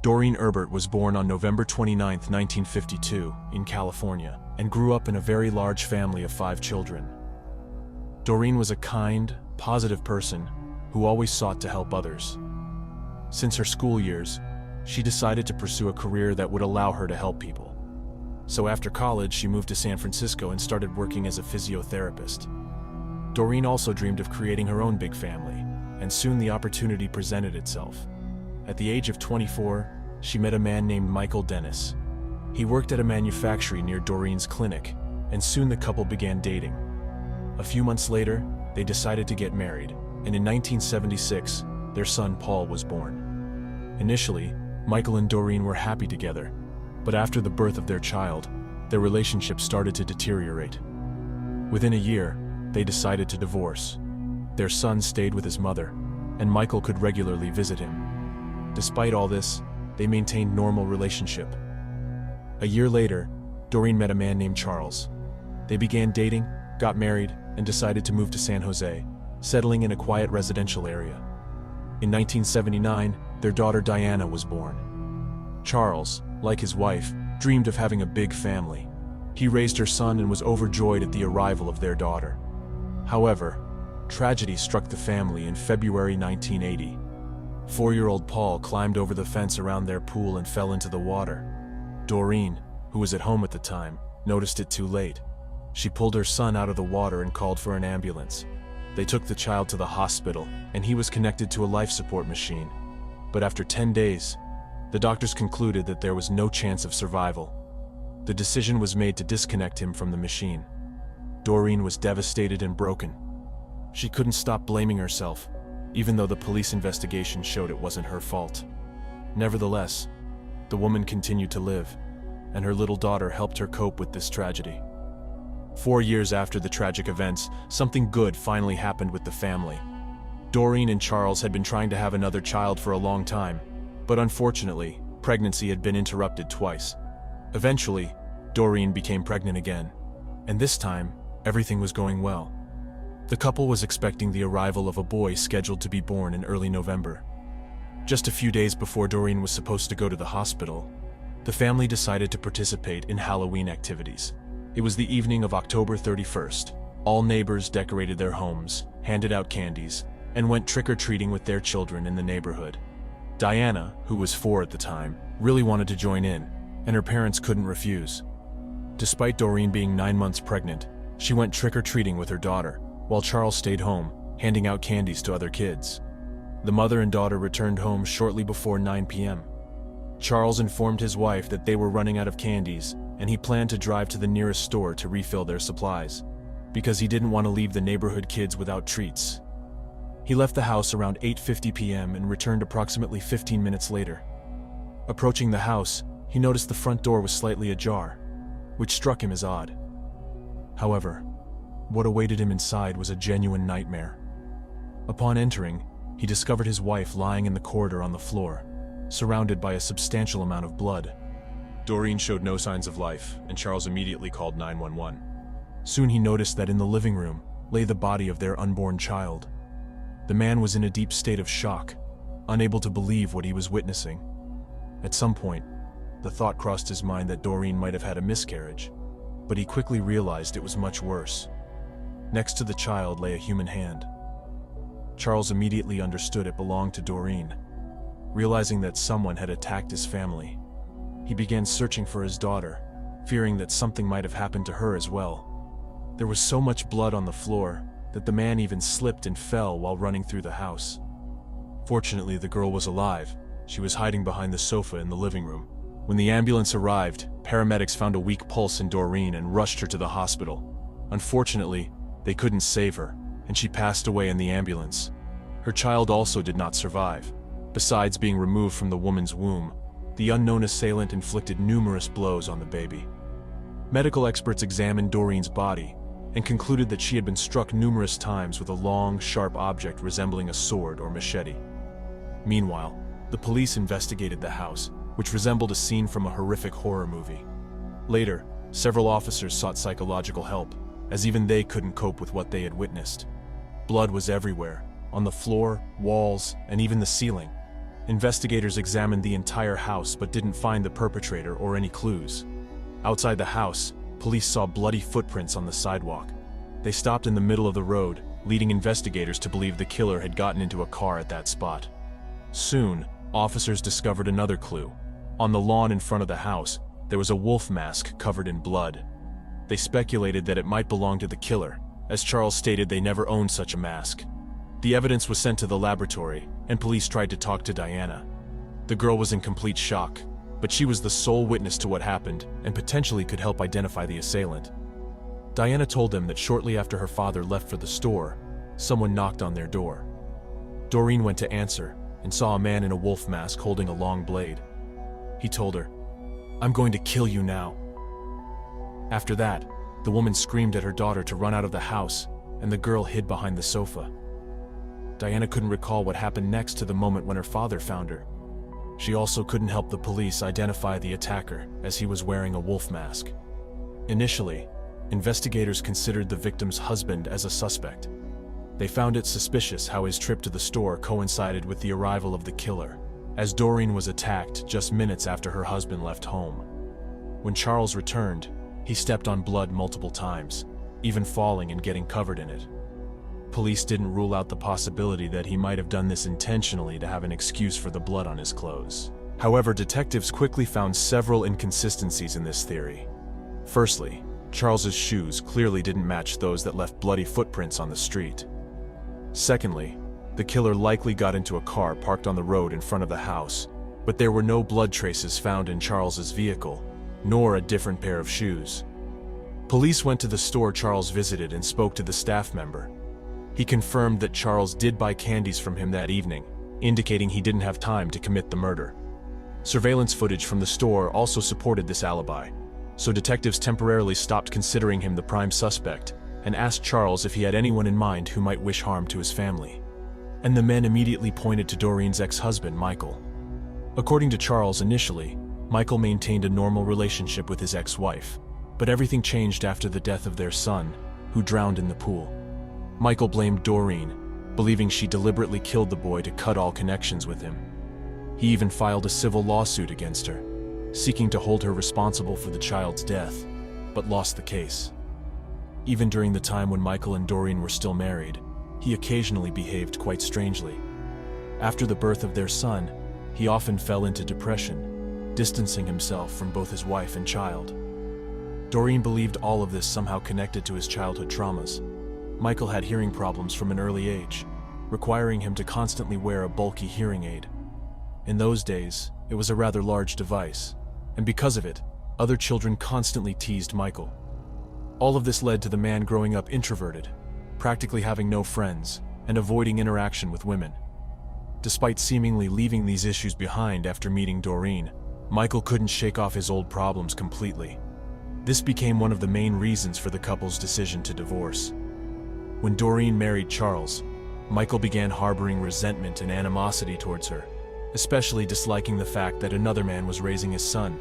Doreen Erbert was born on November 29, 1952, in California, and grew up in a very large family of 5 children. Doreen was a kind, positive person who always sought to help others. Since her school years, she decided to pursue a career that would allow her to help people. So after college, she moved to San Francisco and started working as a physiotherapist. Doreen also dreamed of creating her own big family, and soon the opportunity presented itself. At the age of 24, she met a man named Michael Dennis. He worked at a manufactory near Doreen's clinic, and soon the couple began dating. A few months later, they decided to get married, and in 1976, their son Paul was born. Initially, Michael and Doreen were happy together, but after the birth of their child, their relationship started to deteriorate. Within a year, they decided to divorce. Their son stayed with his mother, and Michael could regularly visit him. Despite all this, they maintained normal relationship. A year later, Doreen met a man named Charles. They began dating, got married, and decided to move to San Jose, settling in a quiet residential area. In 1979, their daughter Diana was born. Charles, like his wife, dreamed of having a big family. He raised her son and was overjoyed at the arrival of their daughter. However, tragedy struck the family in February 1980. 4-year-old Paul climbed over the fence around their pool and fell into the water. Doreen, who was at home at the time, noticed it too late. She pulled her son out of the water and called for an ambulance. They took the child to the hospital, and he was connected to a life support machine. But after 10 days, the doctors concluded that there was no chance of survival. The decision was made to disconnect him from the machine. Doreen was devastated and broken. She couldn't stop blaming herself, even though the police investigation showed it wasn't her fault. Nevertheless, the woman continued to live, and her little daughter helped her cope with this tragedy. 4 years after the tragic events, something good finally happened with the family. Doreen and Charles had been trying to have another child for a long time, but unfortunately, pregnancy had been interrupted twice. Eventually, Doreen became pregnant again, and this time, everything was going well. The couple was expecting the arrival of a boy scheduled to be born in early November. Just a few days before Doreen was supposed to go to the hospital, the family decided to participate in Halloween activities. It was the evening of October 31st. All neighbors decorated their homes, handed out candies, and went trick-or-treating with their children in the neighborhood. Diana, who was 4 at the time, really wanted to join in, and her parents couldn't refuse. Despite Doreen being 9 months pregnant, she went trick-or-treating with her daughter, while Charles stayed home, handing out candies to other kids. The mother and daughter returned home shortly before 9 p.m. Charles informed his wife that they were running out of candies, and he planned to drive to the nearest store to refill their supplies, because he didn't want to leave the neighborhood kids without treats. He left the house around 8:50 p.m. and returned approximately 15 minutes later. Approaching the house, he noticed the front door was slightly ajar, which struck him as odd. However, what awaited him inside was a genuine nightmare. Upon entering, he discovered his wife lying in the corridor on the floor, surrounded by a substantial amount of blood. Doreen showed no signs of life, and Charles immediately called 911. Soon he noticed that in the living room lay the body of their unborn child. The man was in a deep state of shock, unable to believe what he was witnessing. At some point, the thought crossed his mind that Doreen might have had a miscarriage, but he quickly realized it was much worse. Next to the child lay a human hand. Charles immediately understood it belonged to Doreen. Realizing that someone had attacked his family, he began searching for his daughter, fearing that something might have happened to her as well. There was so much blood on the floor that the man even slipped and fell while running through the house. Fortunately, the girl was alive. She was hiding behind the sofa in the living room. When the ambulance arrived, paramedics found a weak pulse in Doreen and rushed her to the hospital. Unfortunately, they couldn't save her, and she passed away in the ambulance. Her child also did not survive. Besides being removed from the woman's womb, the unknown assailant inflicted numerous blows on the baby. Medical experts examined Doreen's body and concluded that she had been struck numerous times with a long, sharp object resembling a sword or machete. Meanwhile, the police investigated the house, which resembled a scene from a horrific horror movie. Later, several officers sought psychological help, as even they couldn't cope with what they had witnessed. Blood was everywhere, on the floor, walls, and even the ceiling. Investigators examined the entire house but didn't find the perpetrator or any clues. Outside the house, police saw bloody footprints on the sidewalk. They stopped in the middle of the road, leading investigators to believe the killer had gotten into a car at that spot. Soon, officers discovered another clue. On the lawn in front of the house, there was a wolf mask covered in blood. They speculated that it might belong to the killer, as Charles stated they never owned such a mask. The evidence was sent to the laboratory, and police tried to talk to Diana. The girl was in complete shock, but she was the sole witness to what happened and potentially could help identify the assailant. Diana told them that shortly after her father left for the store, someone knocked on their door. Doreen went to answer and saw a man in a wolf mask holding a long blade. He told her, "I'm going to kill you now." After that, the woman screamed at her daughter to run out of the house, and the girl hid behind the sofa. Diana couldn't recall what happened next to the moment when her father found her. She also couldn't help the police identify the attacker, as he was wearing a wolf mask. Initially, investigators considered the victim's husband as a suspect. They found it suspicious how his trip to the store coincided with the arrival of the killer, as Doreen was attacked just minutes after her husband left home. When Charles returned, he stepped on blood multiple times, even falling and getting covered in it. Police didn't rule out the possibility that he might have done this intentionally to have an excuse for the blood on his clothes. However, detectives quickly found several inconsistencies in this theory. Firstly, Charles's shoes clearly didn't match those that left bloody footprints on the street. Secondly, the killer likely got into a car parked on the road in front of the house, but there were no blood traces found in Charles's vehicle, nor a different pair of shoes. Police went to the store Charles visited and spoke to the staff member. He confirmed that Charles did buy candies from him that evening, indicating he didn't have time to commit the murder. Surveillance footage from the store also supported this alibi, so detectives temporarily stopped considering him the prime suspect and asked Charles if he had anyone in mind who might wish harm to his family. And the men immediately pointed to Doreen's ex-husband, Michael. According to Charles initially, Michael maintained a normal relationship with his ex-wife, but everything changed after the death of their son, who drowned in the pool. Michael blamed Doreen, believing she deliberately killed the boy to cut all connections with him. He even filed a civil lawsuit against her, seeking to hold her responsible for the child's death, but lost the case. Even during the time when Michael and Doreen were still married, he occasionally behaved quite strangely. After the birth of their son, he often fell into depression, distancing himself from both his wife and child. Doreen believed all of this somehow connected to his childhood traumas. Michael had hearing problems from an early age, requiring him to constantly wear a bulky hearing aid. In those days, it was a rather large device, and because of it, other children constantly teased Michael. All of this led to the man growing up introverted, practically having no friends, and avoiding interaction with women. Despite seemingly leaving these issues behind after meeting Doreen, Michael couldn't shake off his old problems completely. This became one of the main reasons for the couple's decision to divorce. When Doreen married Charles, Michael began harboring resentment and animosity towards her, especially disliking the fact that another man was raising his son.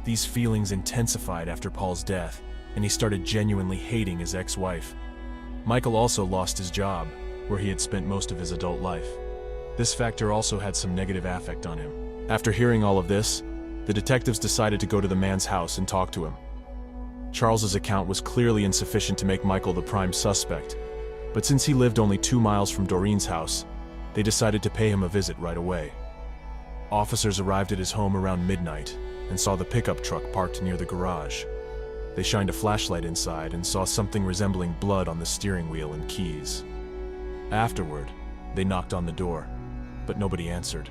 These feelings intensified after Paul's death, and he started genuinely hating his ex-wife. Michael also lost his job, where he had spent most of his adult life. This factor also had some negative affect on him. After hearing all of this, the detectives decided to go to the man's house and talk to him. Charles's account was clearly insufficient to make Michael the prime suspect, but since he lived only 2 miles from Doreen's house, they decided to pay him a visit right away. Officers arrived at his home around midnight and saw the pickup truck parked near the garage. They shined a flashlight inside and saw something resembling blood on the steering wheel and keys. Afterward, they knocked on the door, but nobody answered.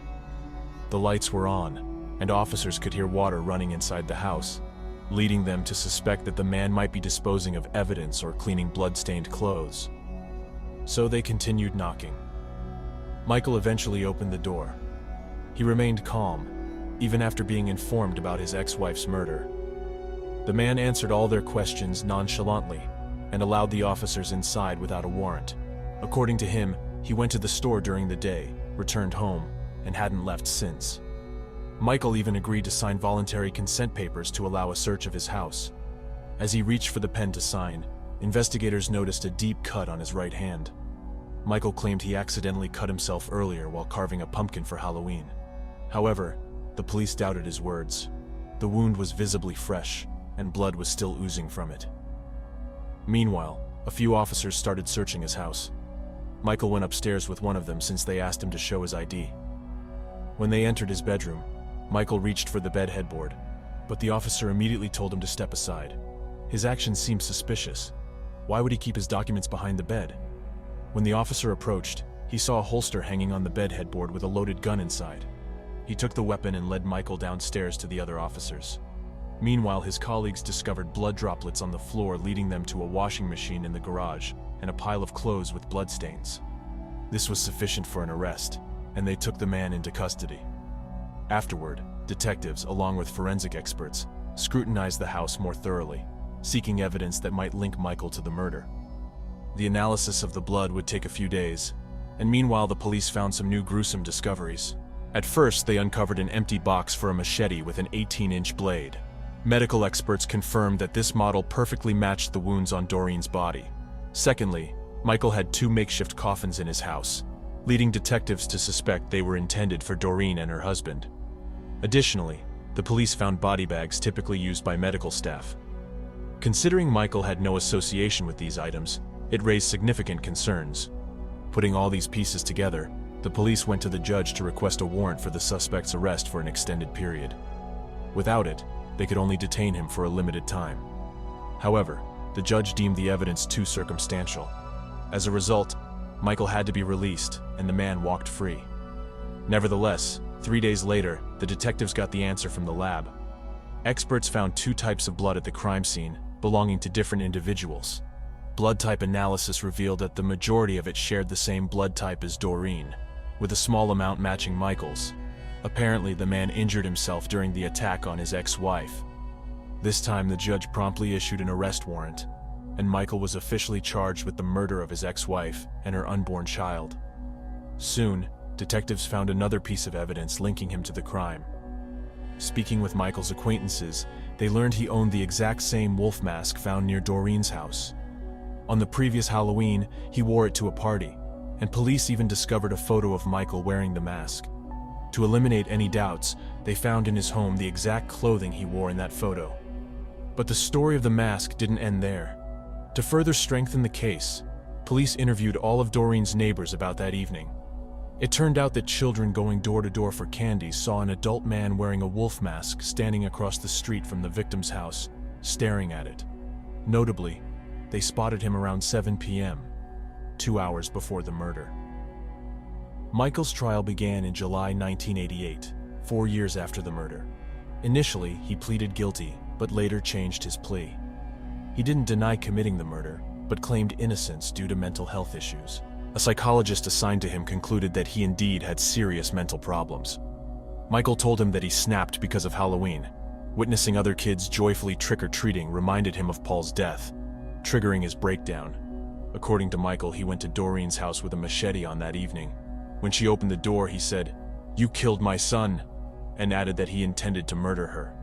The lights were on, and officers could hear water running inside the house, leading them to suspect that the man might be disposing of evidence or cleaning blood-stained clothes. So they continued knocking. Michael eventually opened the door. He remained calm, even after being informed about his ex-wife's murder. The man answered all their questions nonchalantly and allowed the officers inside without a warrant. According to him, he went to the store during the day, returned home, and hadn't left since. Michael even agreed to sign voluntary consent papers to allow a search of his house. As he reached for the pen to sign, investigators noticed a deep cut on his right hand. Michael claimed he accidentally cut himself earlier while carving a pumpkin for Halloween. However, the police doubted his words. The wound was visibly fresh, and blood was still oozing from it. Meanwhile, a few officers started searching his house. Michael went upstairs with one of them since they asked him to show his ID. When they entered his bedroom, Michael reached for the bed headboard, but the officer immediately told him to step aside. His actions seemed suspicious. Why would he keep his documents behind the bed? When the officer approached, he saw a holster hanging on the bed headboard with a loaded gun inside. He took the weapon and led Michael downstairs to the other officers. Meanwhile, his colleagues discovered blood droplets on the floor, leading them to a washing machine in the garage and a pile of clothes with bloodstains. This was sufficient for an arrest, and they took the man into custody. Afterward, detectives, along with forensic experts, scrutinized the house more thoroughly, seeking evidence that might link Michael to the murder. The analysis of the blood would take a few days, and meanwhile the police found some new gruesome discoveries. At first, they uncovered an empty box for a machete with an 18-inch blade. Medical experts confirmed that this model perfectly matched the wounds on Doreen's body. Secondly, Michael had 2 makeshift coffins in his house, leading detectives to suspect they were intended for Doreen and her husband. Additionally, the police found body bags typically used by medical staff. Considering Michael had no association with these items, it raised significant concerns. Putting all these pieces together, the police went to the judge to request a warrant for the suspect's arrest for an extended period. Without it, they could only detain him for a limited time. However, the judge deemed the evidence too circumstantial. As a result, Michael had to be released, and the man walked free. Nevertheless, 3 days later, the detectives got the answer from the lab. Experts found 2 types of blood at the crime scene, belonging to different individuals. Blood type analysis revealed that the majority of it shared the same blood type as Doreen, with a small amount matching Michael's. Apparently, the man injured himself during the attack on his ex-wife. This time, the judge promptly issued an arrest warrant, and Michael was officially charged with the murder of his ex-wife and her unborn child. Soon, detectives found another piece of evidence linking him to the crime. Speaking with Michael's acquaintances, they learned he owned the exact same wolf mask found near Doreen's house. On the previous Halloween, he wore it to a party, and police even discovered a photo of Michael wearing the mask. To eliminate any doubts, they found in his home the exact clothing he wore in that photo. But the story of the mask didn't end there. To further strengthen the case, police interviewed all of Doreen's neighbors about that evening. It turned out that children going door to door for candy saw an adult man wearing a wolf mask standing across the street from the victim's house, staring at it. Notably, they spotted him around 7 p.m., 2 hours before the murder. Michael's trial began in July 1988, 4 years after the murder. Initially, he pleaded guilty, but later changed his plea. He didn't deny committing the murder, but claimed innocence due to mental health issues. A psychologist assigned to him concluded that he indeed had serious mental problems. Michael told him that he snapped because of Halloween. Witnessing other kids joyfully trick-or-treating reminded him of Paul's death, triggering his breakdown. According to Michael, he went to Doreen's house with a machete on that evening. When she opened the door, he said, "You killed my son," and added that he intended to murder her.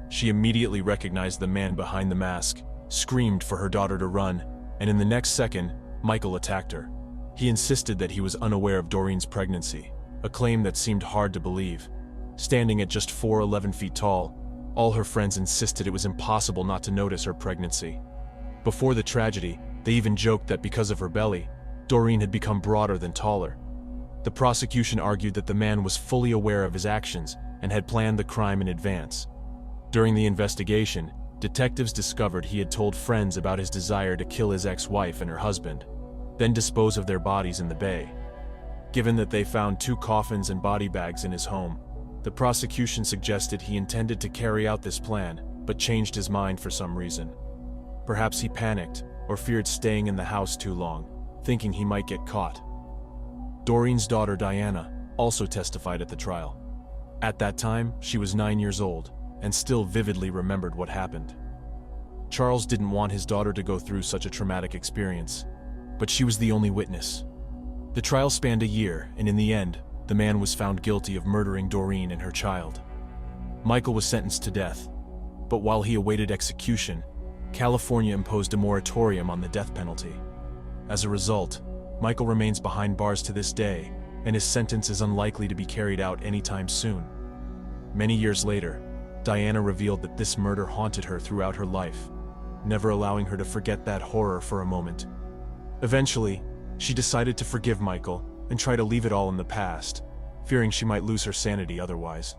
She immediately recognized the man behind the mask, screamed for her daughter to run, and in the next second, Michael attacked her. He insisted that he was unaware of Doreen's pregnancy, a claim that seemed hard to believe. Standing at just 4'11" feet tall, all her friends insisted it was impossible not to notice her pregnancy. Before the tragedy, they even joked that because of her belly, Doreen had become broader than taller. The prosecution argued that the man was fully aware of his actions and had planned the crime in advance. During the investigation, detectives discovered he had told friends about his desire to kill his ex-wife and her husband, then dispose of their bodies in the bay. Given that they found 2 coffins and body bags in his home, the prosecution suggested he intended to carry out this plan, but changed his mind for some reason. Perhaps he panicked or feared staying in the house too long, thinking he might get caught. Doreen's daughter Diana also testified at the trial. At that time, she was 9 years old and still vividly remembered what happened. Charles didn't want his daughter to go through such a traumatic experience, but she was the only witness. The trial spanned a year, and in the end, the man was found guilty of murdering Doreen and her child. Michael was sentenced to death, but while he awaited execution, California imposed a moratorium on the death penalty. As a result, Michael remains behind bars to this day, and his sentence is unlikely to be carried out anytime soon. Many years later, Diana revealed that this murder haunted her throughout her life, never allowing her to forget that horror for a moment. Eventually, she decided to forgive Michael and try to leave it all in the past, fearing she might lose her sanity otherwise.